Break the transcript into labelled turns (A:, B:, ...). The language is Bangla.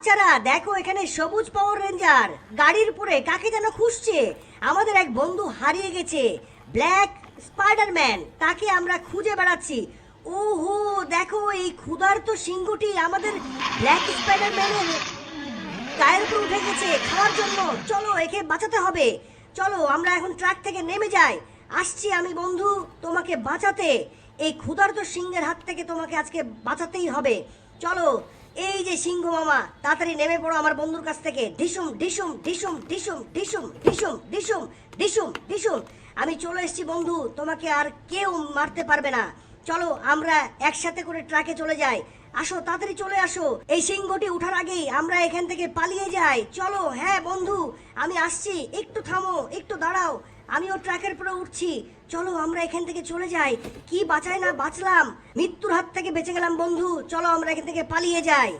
A: বাচ্চারা দেখো, এখানে সবুজ পাওয়ার রেঞ্জার গাড়ির উপরে কাকে যেন খুঁজছে। আমাদের এক বন্ধু হারিয়ে গেছে, ব্ল্যাক স্পাইডারম্যান, তাকে আমরা খুঁজে বেড়াচ্ছি। ওহো, দেখো এই ক্ষুধার্ত সিংহটি আমাদের ব্ল্যাক স্পাইডারম্যানের গায়ের উপর উঠে গেছে খাওয়ার জন্য। চলো, একে বাঁচাতে হবে। চলো আমরা এখন ট্রাক থেকে নেমে যাই। আসছি আমি বন্ধু তোমাকে বাঁচাতে। এই ক্ষুধার্ত সিংহের হাত থেকে তোমাকে আজকে বাঁচাতেই হবে। চলো, এই যে সিংহ মামা, তাড়াতাড়ি নেমে পড়ো আমার বন্ধুর কাছ থেকে। ঢিসুম ঢিসুম ঢিসুম ঢিসুম ঢিসুম ঢিসুম ঢিসুম ঢিসুম ঢিসুম। আমি চলে এসেছি বন্ধু, তোমাকে আর কেউ মারতে পারবে না। চলো আমরা একসাথে করে ট্রাকে চলে যাই। আসো, তাড়াতাড়ি চলে আসো। এই সিংহটি উঠার আগেই আমরা এখান থেকে পালিয়ে যাই। চলো। হ্যাঁ বন্ধু, আমি আসছি, একটু থামো, একটু দাঁড়াও, আমিও ট্রাকের উপরে উঠছি। চলো আমরা এখান থেকে চলে যাই। কি বাঁচায় না বাঁচলাম, মৃত্যুর হাত থেকে বেঁচে গেলাম বন্ধু। চলো আমরা এখান থেকে পালিয়ে যাই।